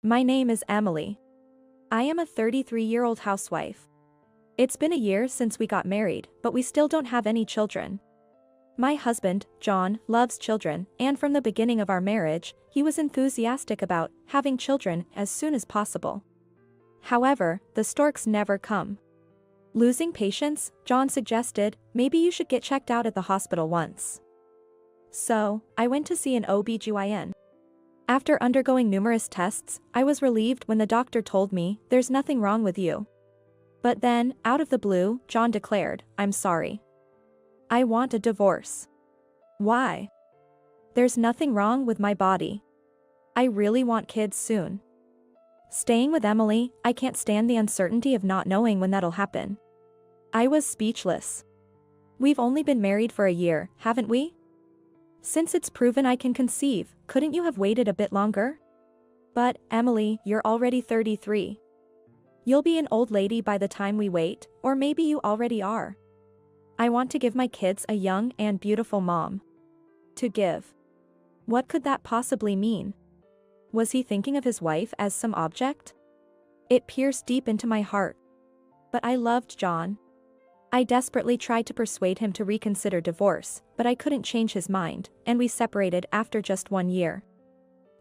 My name is Emily. I am a 33-year-old housewife. It's been a year since we got married, but we still don't have any children. My husband, John, loves children, and from the beginning of our marriage, he was enthusiastic about having children as soon as possible. However, the storks never come. Losing patience, John suggested, maybe you should get checked out at the hospital once. So, I went to see an OB/GYN. After undergoing numerous tests, I was relieved when the doctor told me, there's nothing wrong with you. But then, out of the blue, John declared, I'm sorry. I want a divorce. Why? There's nothing wrong with my body. I really want kids soon. Staying with Emily, I can't stand the uncertainty of not knowing when that'll happen. I was speechless. We've only been married for a year, haven't we? Since it's proven I can conceive, couldn't you have waited a bit longer? But, Emily, you're already 33. You'll be an old lady by the time we wait, or maybe you already are. I want to give my kids a young and beautiful mom. To give. What could that possibly mean? Was he thinking of his wife as some object? It pierced deep into my heart. But I loved John. I desperately tried to persuade him to reconsider divorce, but I couldn't change his mind, and we separated after just 1 year.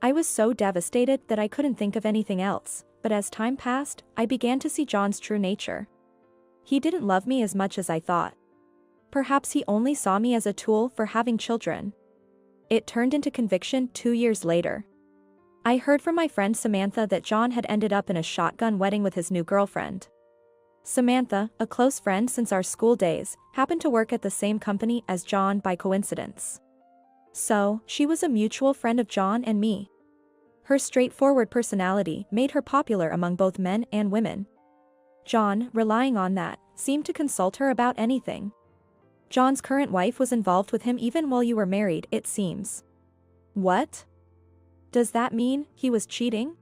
I was so devastated that I couldn't think of anything else, but as time passed, I began to see John's true nature. He didn't love me as much as I thought. Perhaps he only saw me as a tool for having children. It turned into conviction 2 years later. I heard from my friend Samantha that John had ended up in a shotgun wedding with his new girlfriend. Samantha, a close friend since our school days, happened to work at the same company as John by coincidence. So, she was a mutual friend of John and me. Her straightforward personality made her popular among both men and women. John, relying on that, seemed to consult her about anything. John's current wife was involved with him even while you were married, it seems. What? Does that mean he was cheating?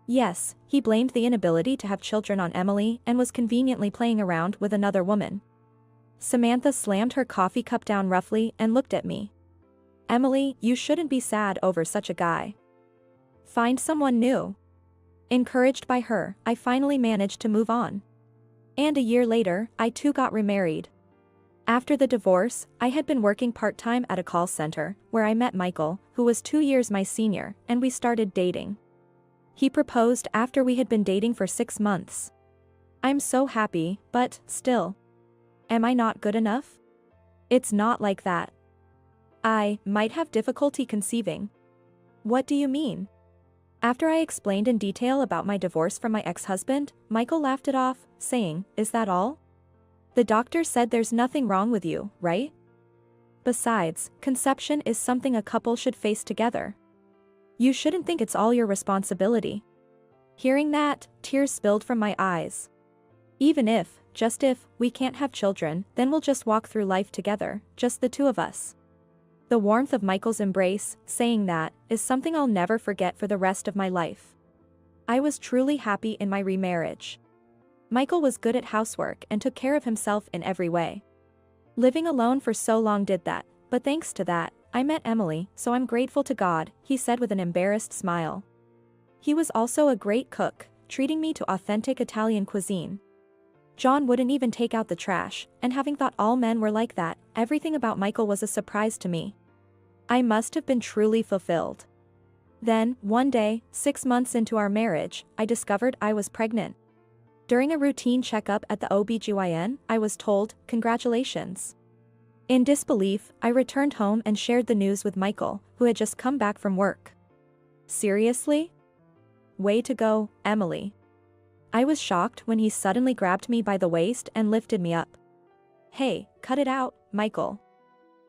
Yes, he blamed the inability to have children on Emily and was conveniently playing around with another woman. Samantha slammed her coffee cup down roughly and looked at me. Emily, you shouldn't be sad over such a guy. Find someone new. Encouraged by her, I finally managed to move on. And a year later, I too got remarried. After the divorce, I had been working part-time at a call center, where I met Michael, who was 2 years my senior, and we started dating. He proposed after we had been dating for 6 months. I'm so happy, but, still. Am I not good enough? It's not like that. I might have difficulty conceiving. What do you mean? After I explained in detail about my divorce from my ex-husband, Michael laughed it off, saying, Is that all? The doctor said there's nothing wrong with you, right? Besides, conception is something a couple should face together. You shouldn't think it's all your responsibility. Hearing that, tears spilled from my eyes. Even if, just if, we can't have children, then we'll just walk through life together, just the two of us. The warmth of Michael's embrace, saying that, is something I'll never forget for the rest of my life. I was truly happy in my remarriage. Michael was good at housework and took care of himself in every way. Living alone for so long did that, but thanks to that, I met Emily, so I'm grateful to God, he said with an embarrassed smile. He was also a great cook, treating me to authentic Italian cuisine. John wouldn't even take out the trash, and having thought all men were like that, everything about Michael was a surprise to me. I must have been truly fulfilled. Then, one day, 6 months into our marriage, I discovered I was pregnant. During a routine checkup at the OB/GYN, I was told, Congratulations. In disbelief, I returned home and shared the news with Michael, who had just come back from work. Seriously? Way to go, Emily. I was shocked when he suddenly grabbed me by the waist and lifted me up. Hey, cut it out, Michael.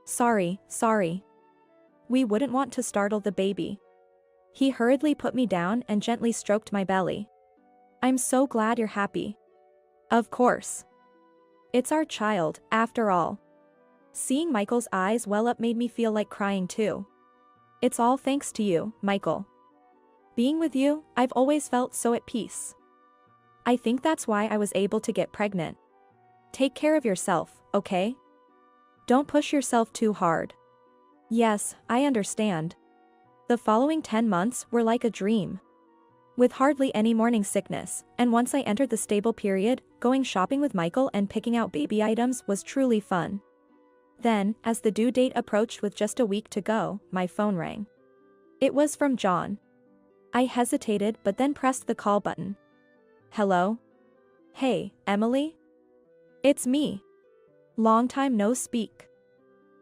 Sorry. We wouldn't want to startle the baby. He hurriedly put me down and gently stroked my belly. I'm so glad you're happy. Of course. It's our child, after all. Seeing Michael's eyes well up made me feel like crying too. It's all thanks to you, Michael. Being with you, I've always felt so at peace. I think that's why I was able to get pregnant. Take care of yourself, okay? Don't push yourself too hard. Yes, I understand. The following 10 months were like a dream. with hardly any morning sickness, and once I entered the stable period, going shopping with Michael and picking out baby items was truly fun. Then, as the due date approached with just a week to go, my phone rang. It was from John. I hesitated but then pressed the call button. Hello? Hey, Emily? It's me. Long time no speak.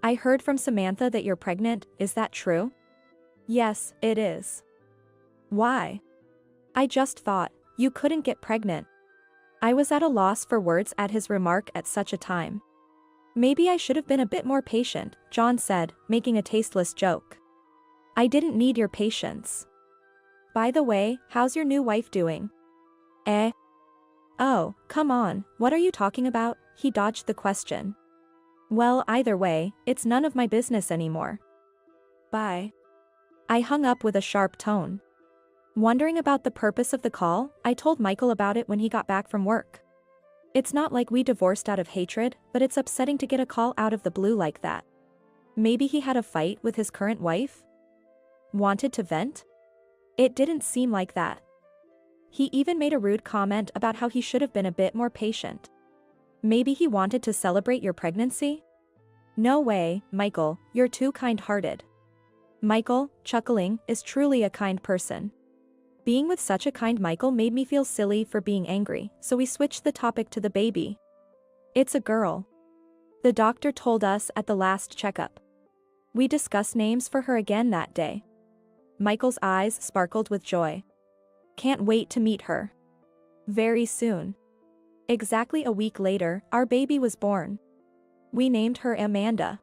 I heard from Samantha that you're pregnant, is that true? Yes, it is. Why? I just thought, you couldn't get pregnant. I was at a loss for words at his remark at such a time. Maybe I should have been a bit more patient, John said, making a tasteless joke. I didn't need your patience. By the way, how's your new wife doing? Eh? Oh, come on, what are you talking about? He dodged the question. Well, either way, it's none of my business anymore. Bye. I hung up with a sharp tone. Wondering about the purpose of the call, I told Michael about it when he got back from work. It's not like we divorced out of hatred, but it's upsetting to get a call out of the blue like that. Maybe he had a fight with his current wife? Wanted to vent? It didn't seem like that. He even made a rude comment about how he should have been a bit more patient. Maybe he wanted to celebrate your pregnancy? No way, Michael, you're too kind-hearted. Michael, chuckling, is truly a kind person. Being with such a kind Michael made me feel silly for being angry, so we switched the topic to the baby. It's a girl. The doctor told us at the last checkup. We discussed names for her again that day. Michael's eyes sparkled with joy. Can't wait to meet her. Very soon. Exactly a week later, our baby was born. We named her Amanda.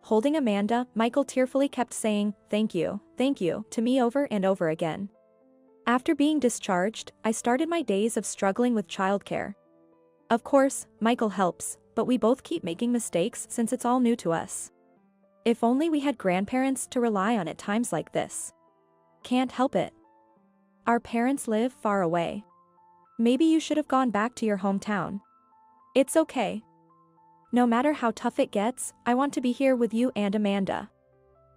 Holding Amanda, Michael tearfully kept saying, thank you, to me over and over again. After being discharged, I started my days of struggling with childcare. Of course, Michael helps, but we both keep making mistakes since it's all new to us. If only we had grandparents to rely on at times like this. Can't help it. Our parents live far away. Maybe you should have gone back to your hometown. It's okay. No matter how tough it gets, I want to be here with you and Amanda.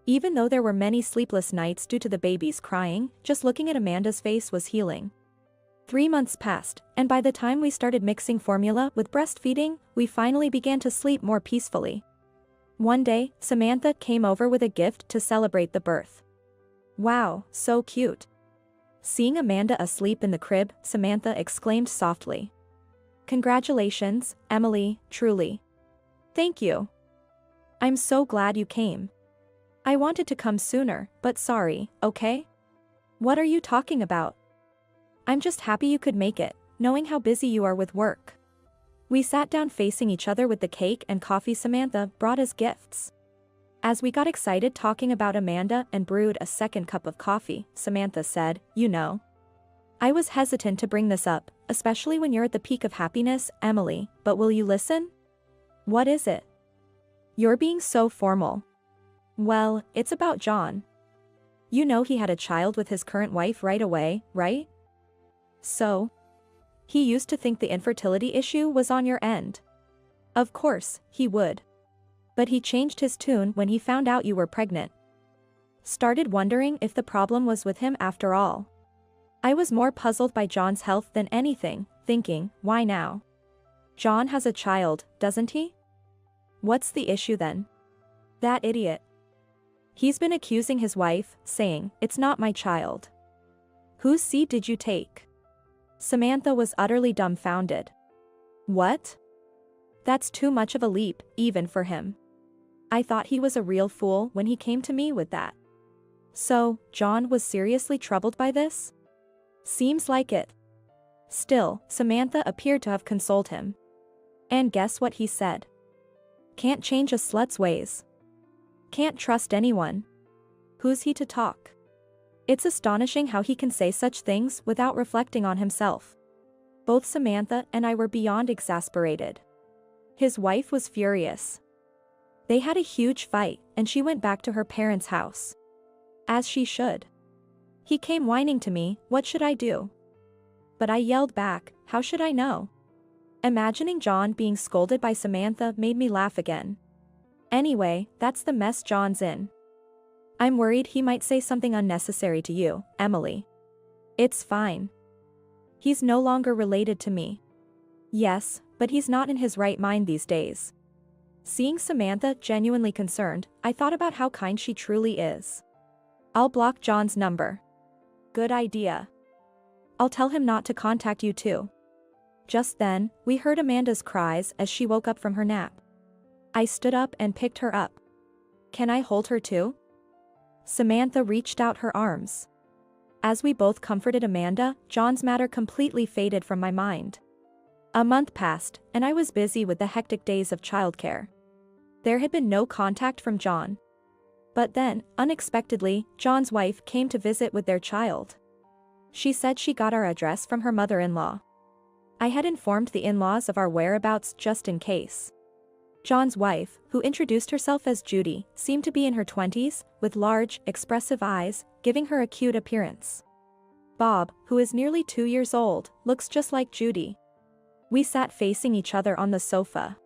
Even though there were many sleepless nights due to the baby's crying, just looking at Amanda's face was healing. 3 months passed, and by the time we started mixing formula with breastfeeding, we finally began to sleep more peacefully. One day, Samantha came over with a gift to celebrate the birth. Wow, so cute. Seeing Amanda asleep in the crib, Samantha exclaimed softly. Congratulations, Emily, truly. Thank you. I'm so glad you came. I wanted to come sooner, but sorry, okay? What are you talking about? I'm just happy you could make it, knowing how busy you are with work. We sat down facing each other with the cake and coffee Samantha brought as gifts. As we got excited talking about Amanda and brewed a second cup of coffee, Samantha said, you know. I was hesitant to bring this up, especially when you're at the peak of happiness, Emily, but will you listen? What is it? You're being so formal. Well, it's about John. You know he had a child with his current wife right away, right? So? He used to think the infertility issue was on your end. Of course, he would. But he changed his tune when he found out you were pregnant. Started wondering if the problem was with him after all. I was more puzzled by John's health than anything, thinking, why now? John has a child, doesn't he? What's the issue then? That idiot. He's been accusing his wife, saying, it's not my child. Whose seed did you take? Samantha was utterly dumbfounded. What? That's too much of a leap, even for him. I thought he was a real fool when he came to me with that. So, John was seriously troubled by this? Seems like it. Still, Samantha appeared to have consoled him. And guess what he said? Can't change a slut's ways. Can't trust anyone. Who's he to talk? It's astonishing how he can say such things without reflecting on himself. Both Samantha and I were beyond exasperated. His wife was furious. They had a huge fight, and she went back to her parents' house. As she should. He came whining to me, what should I do? But I yelled back, how should I know? Imagining John being scolded by Samantha made me laugh again. Anyway, that's the mess John's in. I'm worried he might say something unnecessary to you, Emily. It's fine. He's no longer related to me. Yes, but he's not in his right mind these days. Seeing Samantha genuinely concerned, I thought about how kind she truly is. I'll block John's number. Good idea. I'll tell him not to contact you too. Just then, we heard Amanda's cries as she woke up from her nap. I stood up and picked her up. Can I hold her too? Samantha reached out her arms. As we both comforted Amanda, John's matter completely faded from my mind. A month passed, and I was busy with the hectic days of childcare. There had been no contact from John. But then, unexpectedly, John's wife came to visit with their child. She said she got our address from her mother-in-law. I had informed the in-laws of our whereabouts just in case. John's wife, who introduced herself as Judy, seemed to be in her 20s, with large, expressive eyes, giving her a cute appearance. Bob, who is nearly 2 years old, looks just like Judy. We sat facing each other on the sofa.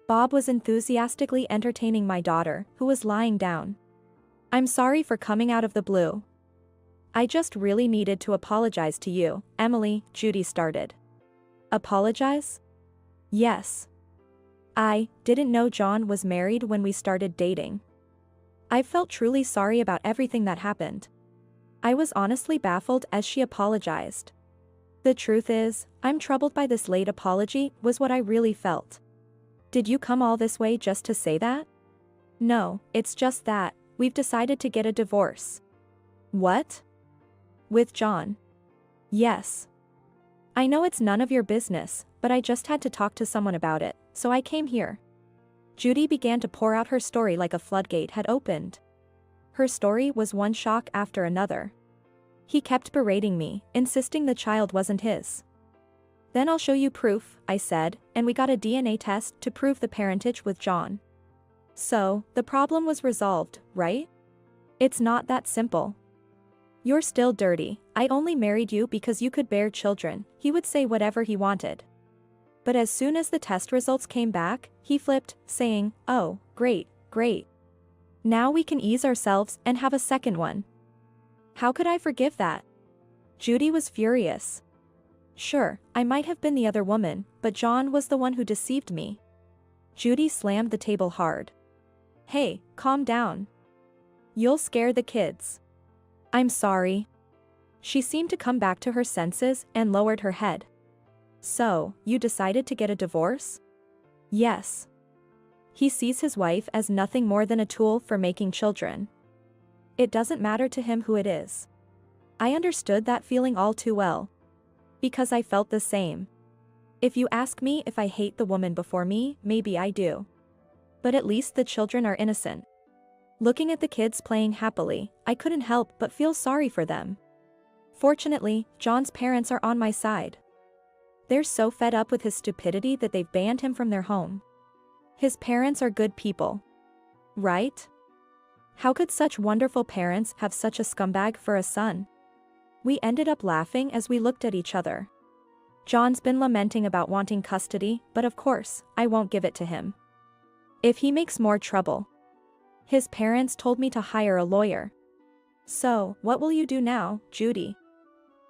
Bob was enthusiastically entertaining my daughter, who was lying down. I'm sorry for coming out of the blue. I just really needed to apologize to you, Emily, Judy started. Apologize? Yes. I didn't know John was married when we started dating. I felt truly sorry about everything that happened. I was honestly baffled as she apologized. The truth is, I'm troubled by this late apology, was what I really felt. Did you come all this way just to say that? No, it's just that, we've decided to get a divorce. What? With John? Yes. I know it's none of your business, but I just had to talk to someone about it, so I came here. Judy began to pour out her story like a floodgate had opened. Her story was one shock after another. He kept berating me, insisting the child wasn't his. Then I'll show you proof, I said, and we got a DNA test to prove the parentage with John. So, the problem was resolved, right? It's not that simple. You're still dirty. I only married you because you could bear children, he would say whatever he wanted. But as soon as the test results came back, he flipped, saying, oh, great, great. Now we can ease ourselves and have a second one. How could I forgive that? Judy was furious. Sure, I might have been the other woman, but John was the one who deceived me. Judy slammed the table hard. Hey, calm down. You'll scare the kids. I'm sorry. She seemed to come back to her senses and lowered her head. So, you decided to get a divorce? Yes. He sees his wife as nothing more than a tool for making children. It doesn't matter to him who it is. I understood that feeling all too well. Because I felt the same. If you ask me if I hate the woman before me, maybe I do. But at least the children are innocent. Looking at the kids playing happily, I couldn't help but feel sorry for them. Fortunately, John's parents are on my side. They're so fed up with his stupidity that they've banned him from their home. His parents are good people. Right? How could such wonderful parents have such a scumbag for a son? We ended up laughing as we looked at each other. John's been lamenting about wanting custody, but of course, I won't give it to him. If he makes more trouble. His parents told me to hire a lawyer. So, what will you do now, Judy?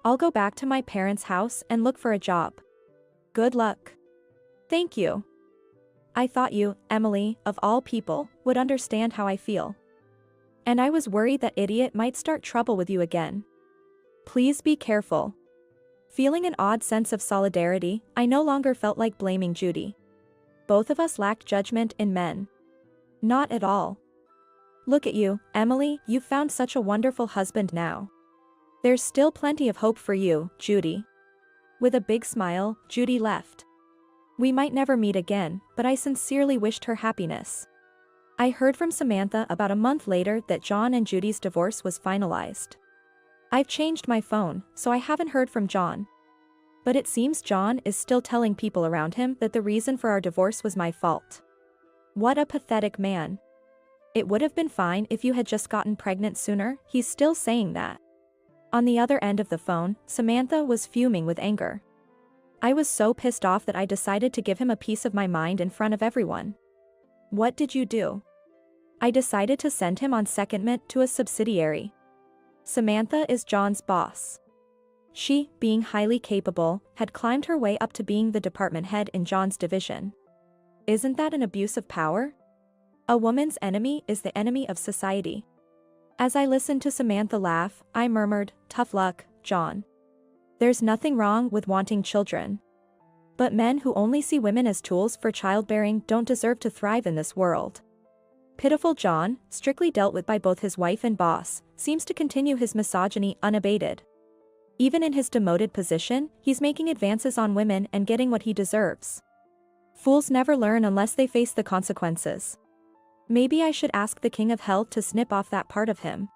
I'll go back to my parents' house and look for a job. Good luck. Thank you. I thought you, Emily, of all people, would understand how I feel. And I was worried that idiot might start trouble with you again. Please be careful. Feeling an odd sense of solidarity, I no longer felt like blaming Judy. Both of us lacked judgment in men. Not at all. Look at you, Emily, you've found such a wonderful husband now. There's still plenty of hope for you, Judy. With a big smile, Judy left. We might never meet again, but I sincerely wished her happiness. I heard from Samantha about a month later that John and Judy's divorce was finalized. I've changed my phone, so I haven't heard from John. But it seems John is still telling people around him that the reason for our divorce was my fault. What a pathetic man. It would have been fine if you had just gotten pregnant sooner, he's still saying that. On the other end of the phone, Samantha was fuming with anger. I was so pissed off that I decided to give him a piece of my mind in front of everyone. What did you do? I decided to send him on secondment to a subsidiary. Samantha is John's boss. She, being highly capable, had climbed her way up to being the department head in John's division. Isn't that an abuse of power? A woman's enemy is the enemy of society. As I listened to Samantha laugh, I murmured, "Tough luck, John. There's nothing wrong with wanting children. But men who only see women as tools for childbearing don't deserve to thrive in this world." Pitiful John, strictly dealt with by both his wife and boss, seems to continue his misogyny unabated. Even in his demoted position, he's making advances on women and getting what he deserves. Fools never learn unless they face the consequences. Maybe I should ask the King of Hell to snip off that part of him.